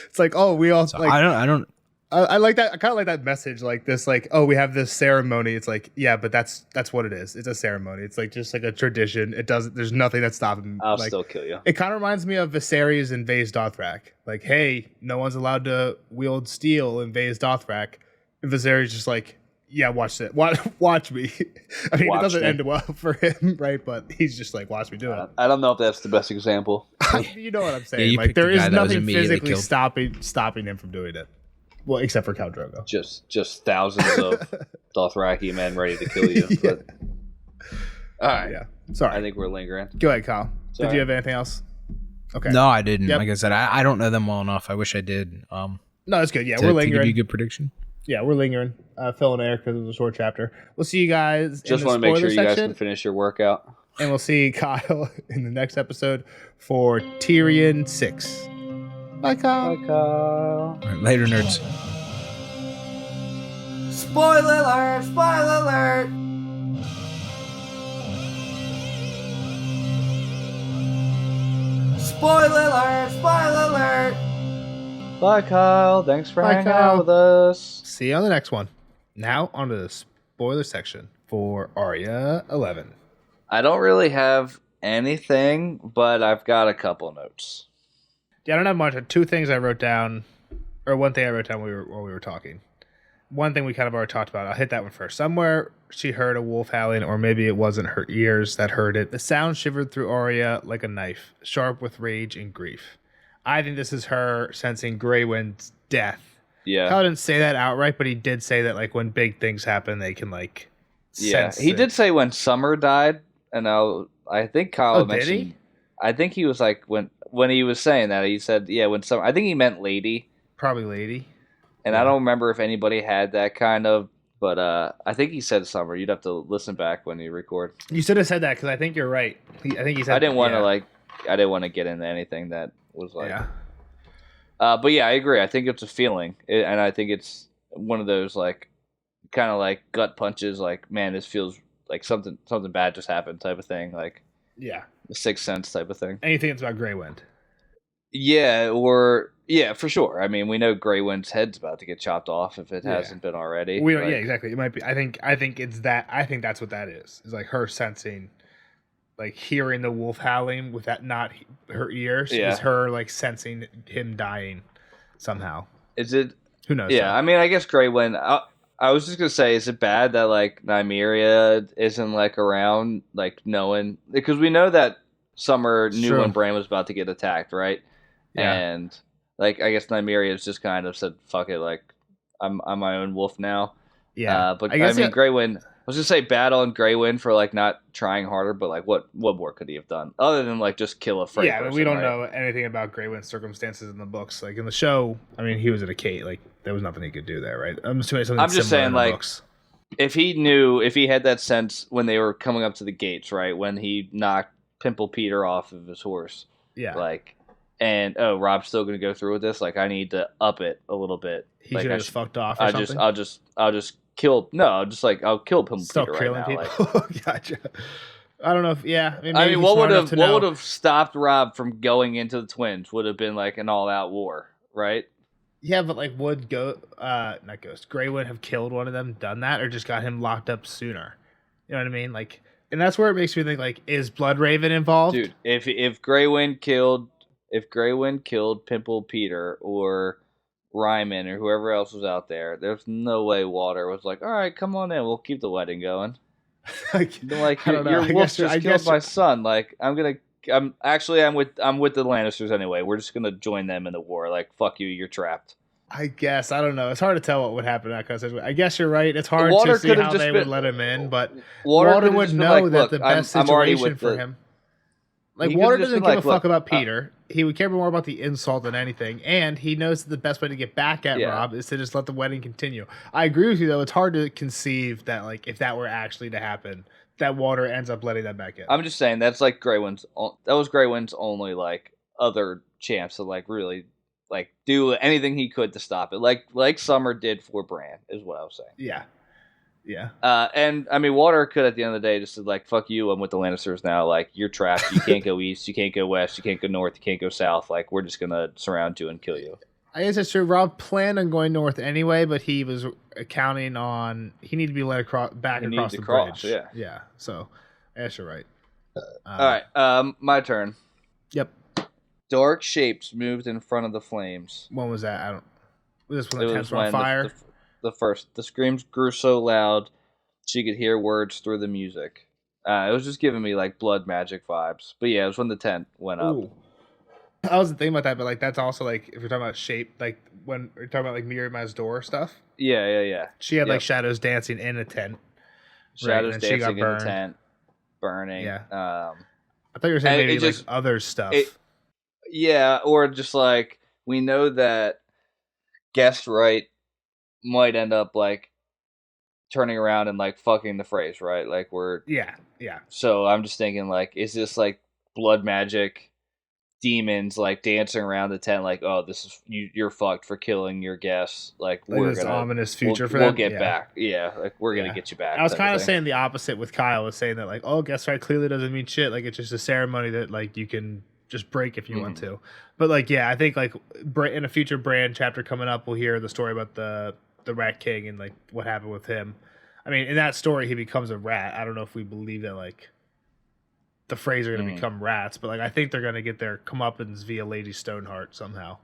It's like, oh, we all. So like, I like that. I kind of like that message, like this, like, oh, we have this ceremony. It's like, yeah, but that's what it is. It's a ceremony. It's like just like a tradition. It doesn't. There's nothing that's stopping. I'll still kill you. It kind of reminds me of Viserys and Vaes Dothrak. Like, hey, no one's allowed to wield steel in Vaes Dothrak. And Viserys just like, yeah, watch it. Watch me. I mean, it doesn't end well for him, right? But he's just like, watch me do it. I don't know if that's the best example. You know what I'm saying? Like, there is nothing physically stopping him from doing it. Well, except for Khal Drogo. Just thousands of Dothraki men ready to kill you. Yeah. But... All right. Yeah. Sorry. I think we're lingering. Go ahead, Kyle. Did you have anything else? Okay. No, I didn't. Yep. Like I said, I don't know them well enough. I wish I did. No, that's good. Yeah, we're lingering. To give you a good prediction. Yeah, we're lingering. Phil and Eric because it was a short chapter. We'll see you guys. Just want to make sure you guys can finish your workout. And we'll see Kyle in the next episode for Tyrion 6. Bye, Kyle. Bye, Kyle. All right, later, nerds. Spoiler alert! Spoiler alert! Spoiler alert! Spoiler alert! Bye, Kyle. Thanks for hanging out with us. See you on the next one. Now, on to the spoiler section for Arya 11. I don't really have anything, but I've got a couple notes. Yeah, I don't have much. Two things I wrote down, or one thing I wrote down while we were talking. One thing we kind of already talked about. I'll hit that one first. Somewhere she heard a wolf howling, or maybe it wasn't her ears that heard it. The sound shivered through Arya like a knife, sharp with rage and grief. I think this is her sensing Grey Wind's death. Yeah. Kyle didn't say that outright, but he did say that like when big things happen, they can like sense he did say when Summer died, and I think Kyle mentioned. Did he? I think he was like when he was saying that he said when Summer. I think he meant Lady. Probably Lady. And I don't remember if anybody had that kind of, but I think he said Summer. You'd have to listen back when you record. You should have said that because I think you're right. I think he said. I didn't want to get into anything that was like. Yeah. But yeah, I agree. I think it's a feeling, and I think it's one of those like, kind of like gut punches. Like, man, this feels like something bad just happened, type of thing. Like, yeah, the Sixth Sense type of thing. Anything that's about Grey Wind. Yeah, for sure. I mean, we know Grey Wind's head's about to get chopped off if it hasn't been already. Yeah, exactly. It might be. I think it's that. I think that's what that is. It's like her sensing. Like hearing the wolf howling with that, not her ears, is her like sensing him dying somehow. Is it? Who knows? Yeah, I mean, I guess Grey Wind. I was just gonna say, is it bad that like Nymeria isn't like around, like knowing, because we know that Summer knew when Bran was about to get attacked, right? Yeah. And like I guess Nymeria's just kind of said, "Fuck it," like I'm my own wolf now. Yeah, but I mean, Grey Wind. I was gonna say bad on Grey Wind for like not trying harder, but like what more could he have done other than like just kill a Frey person? But we don't know anything about Grey Wind's circumstances in the books. Like in the show, I mean, he was at a cave. Like there was nothing he could do there, right? I'm just saying, like, books. If he had that sense when they were coming up to the gates, right, when he knocked Pimple Peter off of his horse, like, and Rob's still gonna go through with this. Like, I need to up it a little bit. He should have just fucked off. Or something? I'll just kill. No, just like I'll kill Pimple Peter right now. Like. Gotcha. I don't know if I mean, what would have stopped Rob from going into the Twins would have been like an all-out war, right? Yeah, but like would Grey would have killed one of them, done that, or just got him locked up sooner? You know what I mean? Like, and that's where it makes me think like, is Bloodraven involved? Dude, if Grey Wind killed Pimple Peter or Ryman or whoever else was out there, there's no way Walter was like, all right, come on in, we'll keep the wedding going. Like your wolf just killed my son. Like I'm with the Lannisters anyway. We're just gonna join them in the war. Like fuck you, you're trapped. I guess I don't know. It's hard to tell what would happen in that conversation. I guess you're right. It's hard to see how they would let him in, but Water would know that the best situation for him. Like Water doesn't give a fuck about Peter. He would care more about the insult than anything, and he knows that the best way to get back at Rob is to just let the wedding continue. I agree with you though. It's hard to conceive that like if that were actually to happen, that Water ends up letting them back in. I'm just saying that's like Grey-Wind's. That was Grey-Wind's only like other chance to like really like do anything he could to stop it, like Summer did for Bran, is what I was saying. Yeah. Yeah. And I mean, Water could at the end of the day just like, fuck you, I'm with the Lannisters now. Like, you're trapped. You can't go east. You can't go west. You can't go north. You can't go south. Like, we're just going to surround you and kill you. I guess that's true. Rob planned on going north anyway, but he was counting on he needed to be led across the bridge. Yeah. Yeah. So, I guess you're right. All right. My turn. Yep. Dark shapes moved in front of the flames. When was that? Was this when the tents were on fire? The screams grew so loud she could hear words through the music. It was just giving me like blood magic vibes. But yeah, it was when the tent went up. Ooh. I wasn't thinking about that, but like that's also like if you're talking about shape, like when you're talking about like Miriam's door stuff. Yeah. She had like shadows dancing in a tent. Shadows dancing in a tent, burning. Yeah. I thought you were saying maybe like other stuff. Or just like we know that Guest Right might end up like turning around and like fucking the phrase, right? Like we're yeah. So I'm just thinking like, is this like blood magic demons like dancing around the tent? Like, oh, this is you're fucked for killing your guests. Like we're gonna ominous future for them. We'll get back. Yeah, like we're gonna get you back. I was kind of saying the opposite with Kyle. Was saying that like, oh, Guest Right clearly doesn't mean shit. Like it's just a ceremony that like you can just break if you want to. But like, yeah, I think like in a future Bran chapter coming up, we'll hear the story about the Rat King and like what happened with him. I mean, in that story, he becomes a rat. I don't know if we believe that like the Freys are going to become rats, but like I think they're going to get their comeuppance via Lady Stoneheart somehow.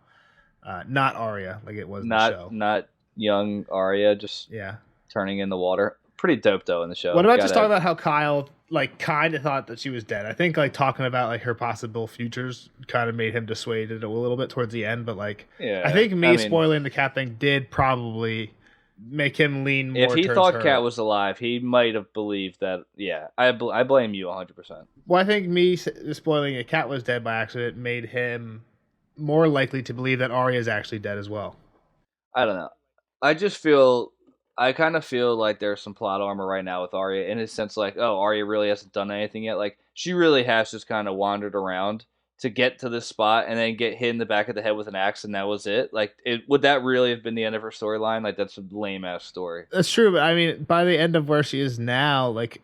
Not Arya, like it was in the show. Not young Arya, just turning in the water. Pretty dope though in the show. What about just talking about how Kyle like kind of thought that she was dead? I think like talking about like her possible futures kind of made him dissuaded a little bit towards the end, but like I think spoiling the cat thing did probably make him lean more. If he thought Cat was alive, he might have believed that. Yeah, I blame you 100%. Well, I think me spoiling a Cat was dead by accident made him more likely to believe that Arya is actually dead as well. I don't know. I kind of feel like there's some plot armor right now with Arya in a sense like, oh, Arya really hasn't done anything yet. Like, she really has just kind of wandered around to get to this spot and then get hit in the back of the head with an axe and that was it. Like, would that really have been the end of her storyline? Like, that's a lame-ass story. That's true, but I mean, by the end of where she is now, like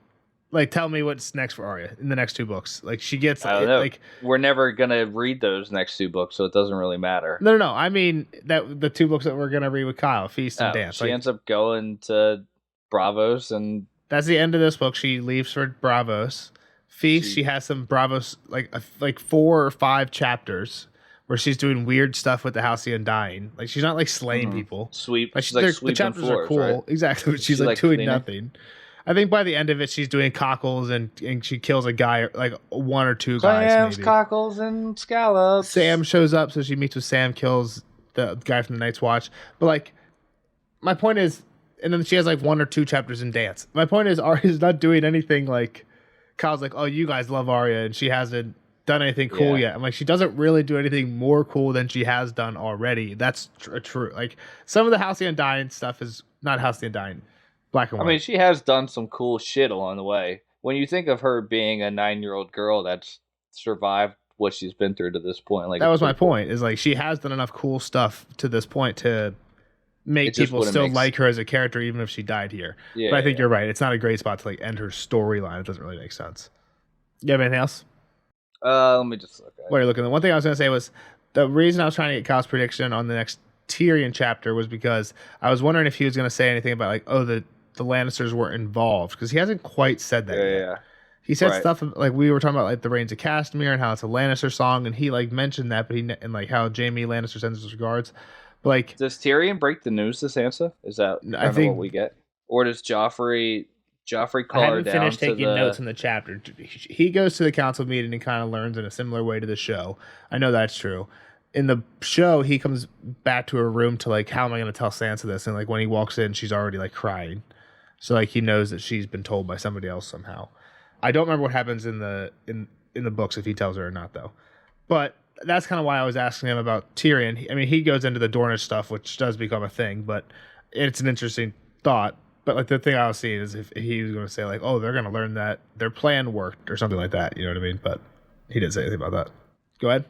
tell me what's next for Arya in the next two books. Like, she gets... I don't know. Like, we're never going to read those next two books, so it doesn't really matter. No. I mean, that the two books that we're going to read with Kyle, Feast and Dance. She ends up going to Bravos and... That's the end of this book. She leaves for Bravos. Feast, she has some Bravos, like 4 or 5 chapters where she's doing weird stuff with the House of the Undying. Like, she's not, like, slaying people. Like, she's like the chapters floors, are cool. Right? Exactly. But she's like doing nothing. I think by the end of it, she's doing cockles and she kills a guy, like 1 or 2 guys, maybe. Cockles, and scallops. Sam shows up, so she meets with Sam, kills the guy from the Night's Watch. But, like, my point is, and then she has, like, 1 or 2 chapters in Dance. My point is, Arya's not doing anything, like, Kyle's like, oh, you guys love Arya, and she hasn't done anything cool yet. I'm like, she doesn't really do anything more cool than she has done already. That's true. Like, some of the House of the Undying stuff is not House of the Undying. Black and white. I mean, she has done some cool shit along the way. When you think of her being a 9-year-old girl that's survived what she's been through to this point, like that was my point. Is like she has done enough cool stuff to this point to make people still like her as a character, even if she died here. Yeah, but I think you're right. It's not a great spot to like end her storyline. It doesn't really make sense. You have anything else? Let me just look at it. While you're looking, one thing I was going to say was the reason I was trying to get Kyle's prediction on the next Tyrion chapter was because I was wondering if he was going to say anything about like, oh, the Lannisters were involved, because he hasn't quite said that yet. Yeah. He said stuff like we were talking about like the Reigns of Castamere and how it's a Lannister song, and he like mentioned that, but and like how Jaime Lannister sends his regards. But, like, does Tyrion break the news to Sansa? Is that what we get, or does Joffrey Joffrey I called her haven't down finished to taking the... notes in the chapter. He goes to the council meeting and kind of learns in a similar way to the show. I know that's true. In the show, he comes back to her room to like, how am I going to tell Sansa this? And like when he walks in, she's already like crying. So like he knows that she's been told by somebody else somehow. I don't remember what happens in the books if he tells her or not though. But that's kind of why I was asking him about Tyrion. I mean, he goes into the Dornish stuff, which does become a thing, but it's an interesting thought. But like the thing I was seeing is if he was going to say like, oh, they're going to learn that their plan worked or something like that. You know what I mean? But he didn't say anything about that. Go ahead.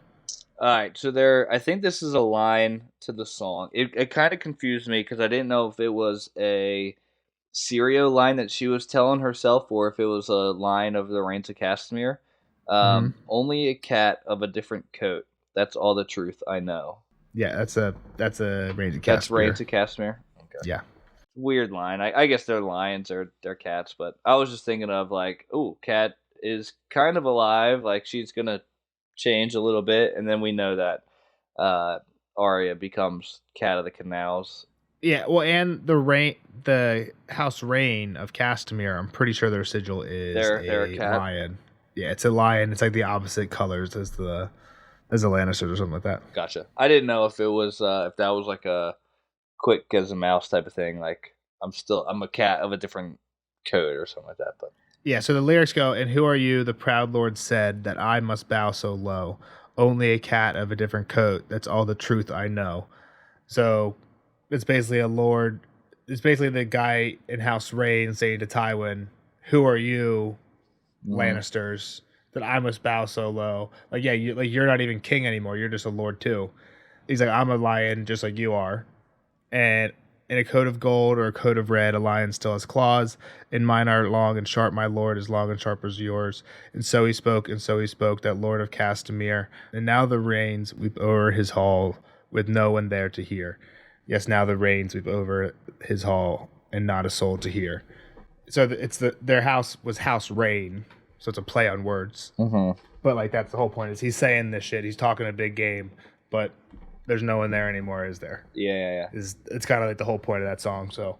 All right, so I think this is a line to the song. It kind of confused me because I didn't know if it was a Syrio line that she was telling herself or if it was a line of the Reigns of Castamere. Only a cat of a different coat. That's all the truth I know. Yeah, that's a Reigns of Castamere. That's Reigns of Castamere? Okay. Yeah. Weird line. I guess they're lions or they're cats, but I was just thinking of like, oh, Cat is kind of alive. Like she's going to change a little bit, and then we know that Arya becomes Cat of the Canals. Yeah, well, and the House Reign of Castamere, I'm pretty sure their sigil is they're a cat. Lion. Yeah, it's a lion. It's like the opposite colors as the Lannisters or something like that. Gotcha. I didn't know if it was if that was like a quick as a mouse type of thing. Like I'm a cat of a different coat or something like that. But yeah, so the lyrics go, and who are you, the proud lord said, that I must bow so low? Only a cat of a different coat, that's all the truth I know. So it's basically the guy in House Reign saying to Tywin, who are you, Lannisters, that I must bow so low? Like, yeah, you're not even king anymore, you're just a lord too. He's like, I'm a lion just like you are. And in a coat of gold or a coat of red, a lion still has claws. And mine are long and sharp, my lord, as long and sharp as yours. And so he spoke, that lord of Castamere. And now the rains weep over his hall, with no one there to hear. Yes, now the rains weep over his hall, and not a soul to hear. So their house was House Reign, so it's a play on words. Mm-hmm. But like that's the whole point, is he's saying this shit, he's talking a big game, but there's no one there anymore, is there? Yeah. It's kind of like the whole point of that song. So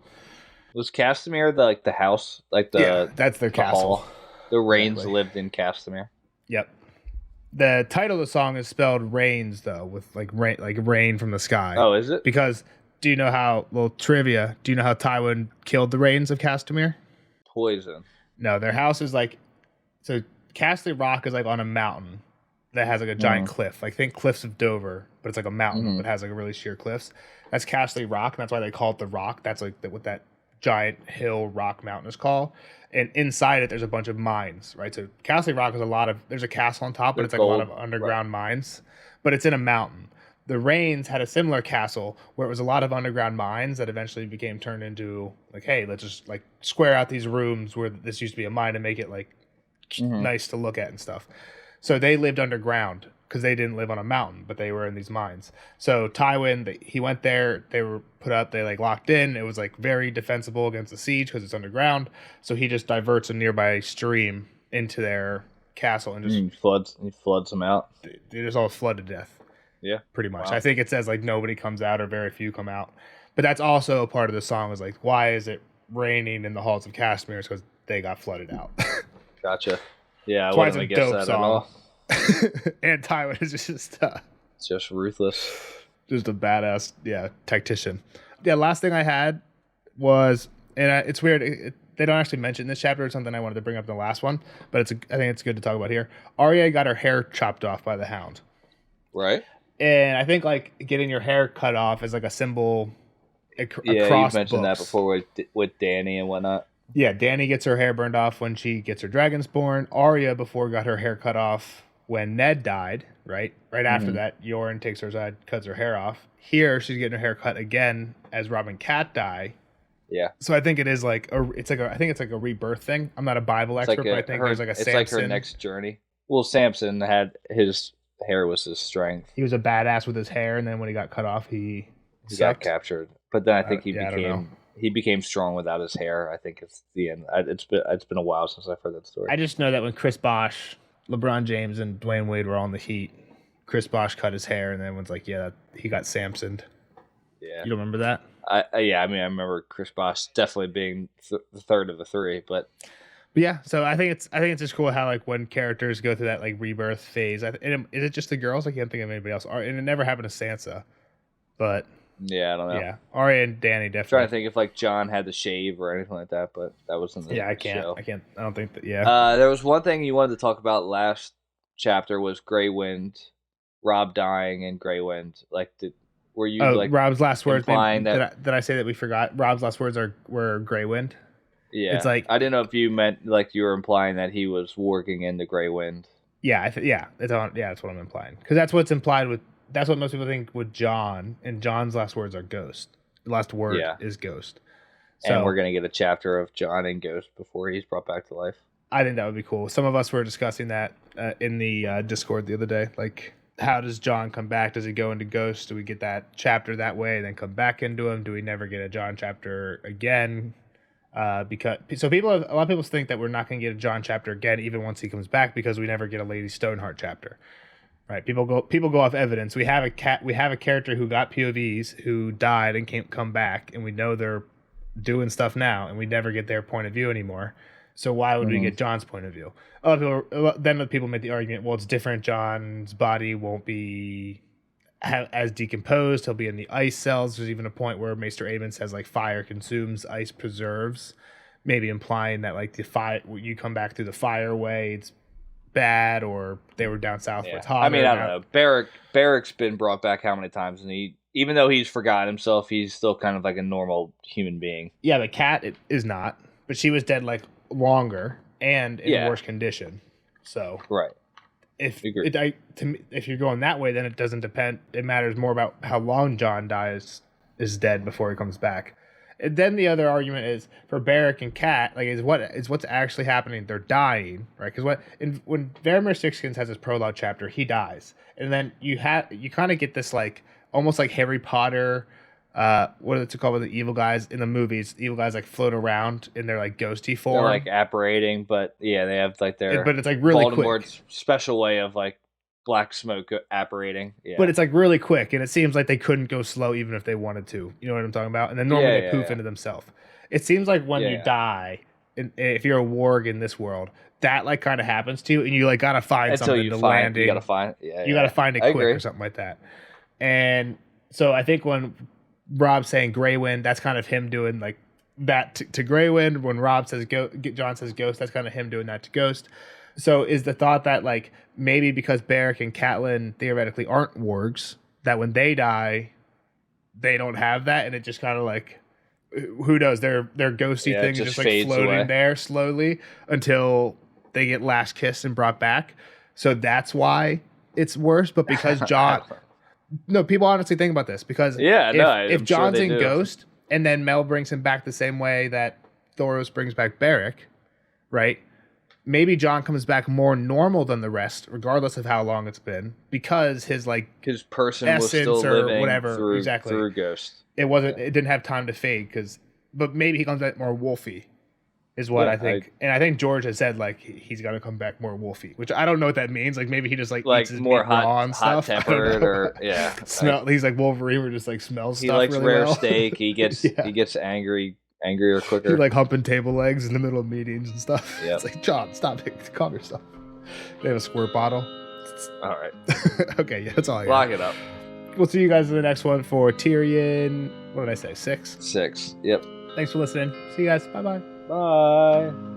was Castamere the house, like that's their castle. Hall. The Rains lived in Castamere. Yep. The title of the song is spelled Rains though, with like rain from the sky. Oh, is it? Because do you know how Tywin killed the Rains of Castamere? Poison. No, their house is like, so Castle Rock is like on a mountain that has like a giant cliff. Like think Cliffs of Dover, but it's like a mountain that has like a really sheer cliffs. That's Castle Rock, and that's why they call it the Rock. That's like what that giant hill rock mountain is called. And inside it, there's a bunch of mines, right? So Castle Rock is there's a castle on top, but it's like gold, a lot of underground mines. But it's in a mountain. The Rains had a similar castle where it was a lot of underground mines that eventually became turned into like, hey, let's just like square out these rooms where this used to be a mine and make it like nice to look at and stuff. So they lived underground because they didn't live on a mountain, but they were in these mines. So Tywin, he went there. They were put up. They like locked in. It was like very defensible against the siege because it's underground. So he just diverts a nearby stream into their castle and just he floods them out. They just all flood to death. Yeah, pretty much. Wow. I think it says like nobody comes out or very few come out. But that's also a part of the song is like, why is it raining in the halls of Castamere? It's because they got flooded out. Gotcha. Yeah, I wouldn't have guessed that at all. And Tywin is just ruthless. Just a badass, tactician. Yeah, last thing I had was, and it's weird, they don't actually mention this chapter. It's something I wanted to bring up in the last one, but I think it's good to talk about here. Arya got her hair chopped off by the Hound. Right. And I think like getting your hair cut off is like a symbol across you've mentioned books. that before with Dany and whatnot. Yeah, Dany gets her hair burned off when she gets her dragons born. Arya before got her hair cut off when Ned died, right? Right after that, Yoren takes her side, cuts her hair off. Here, she's getting her hair cut again as Robb and Cat die. Yeah. So I think it is like I think it's like a rebirth thing. I'm not a Bible expert, but I think there's like a Samson. It's like her next journey. Well, Samson had his hair was his strength. He was a badass with his hair, and then when he got cut off, he got captured. But then I think he became strong without his hair. I think it's the end. It's been a while since I've heard that story. I just know that when Chris Bosh, LeBron James, and Dwayne Wade were on the Heat, Chris Bosh cut his hair, and then everyone's like, "Yeah, he got Samsoned." Yeah, you don't remember that? I remember Chris Bosh definitely being the third of the three, but yeah. So I think it's just cool how like when characters go through that like rebirth phase. Is it just the girls? I can't think of anybody else. And it never happened to Sansa, but yeah, I don't know. Yeah, Arya and Dany definitely. I'm trying to think if like John had to shave or anything like that, but that wasn't the I can't. show. I don't think that. Yeah. There was one thing you wanted to talk about last chapter was Grey Wind, Rob dying and Grey Wind. Like, were you like Rob's last words? implying that did I say that we forgot? Rob's last words were Grey Wind. Yeah, it's like I didn't know if you meant like you were implying that he was working in the Grey Wind. Yeah, that's what I'm implying because that's what's implied with. That's what most people think with John, and John's last words are ghost. The last word is ghost. So, and we're gonna get a chapter of John and Ghost before he's brought back to life. I think that would be cool. Some of us were discussing that in the Discord the other day. Like, how does John come back? Does he go into Ghost? Do we get that chapter that way, then come back into him? Do we never get a John chapter again? Because a lot of people think that we're not going to get a John chapter again, even once he comes back, because we never get a Lady Stoneheart chapter. Right? People go off evidence. We have a character who got POVs, who died and come back, and we know they're doing stuff now, and we never get their point of view anymore. So why would we get John's point of view? Then people make the argument, well, it's different. John's body won't be as decomposed. He'll be in the ice cells. There's even a point where Maester Aemon says like fire consumes, ice preserves, maybe implying that like the fire, you come back through the fire way, it's bad, or they were down south where it's hot. I mean, I don't know. Barrick's been brought back how many times, and even though he's forgotten himself, he's still kind of like a normal human being. Yeah, the cat is not, but she was dead like longer and in worse condition. So right. If you're going that way, then it doesn't depend. It matters more about how long John is dead before he comes back. And then the other argument is for Barrick and Kat, like is what's actually happening. They're dying, right? Because when Varamir Sixskins has his prologue chapter, he dies, and then you kind of get this like almost like Harry Potter. What is it called with the evil guys in the movies? Evil guys like float around in their like ghosty form. They're like apparating, but yeah, they have like but it's like really Voldemort's quick. Special way of like black smoke apparating. Yeah. But it's like really quick, and it seems like they couldn't go slow even if they wanted to. You know what I'm talking about? And then normally they poof into themselves. It seems like when you die, if you're a warg in this world, that like kind of happens to you, and you like gotta find something to land in. You gotta find. You gotta find it quick or something like that. And so I think when Rob's saying Grey Wind, that's kind of him doing like that to Grey Wind. When Rob says John says Ghost, that's kind of him doing that to Ghost. So is the thought that like maybe because Barrick and Catelyn theoretically aren't wargs, that when they die, they don't have that, and it just kind of like, who knows, their ghosty thing is just like floating away there slowly until they get last kissed and brought back. So that's why it's worse. But because John, no, people honestly think about this because if John's in Ghost and then Mel brings him back the same way that Thoros brings back Barrick, right? Maybe John comes back more normal than the rest, regardless of how long it's been, because his person was still living whatever through Ghost. It wasn't. It didn't have time to fade but maybe he comes back more wolfy, is what I think. And I think George has said like he's got to come back more wolfy, which I don't know what that means. Like maybe he just like eats his more hot tempered or smell. He's like Wolverine, where just like smells. He stuff likes really rare well. steak. He gets angrier quicker. He like humping table legs in the middle of meetings and stuff. Yep. It's like, John, stop it. Calm yourself. They have a squirt bottle. All right. Okay, yeah, that's all I got. Lock it up. We'll see you guys in the next one for Tyrion. What did I say? 6? 6. Yep. Thanks for listening. See you guys. Bye-bye. Bye.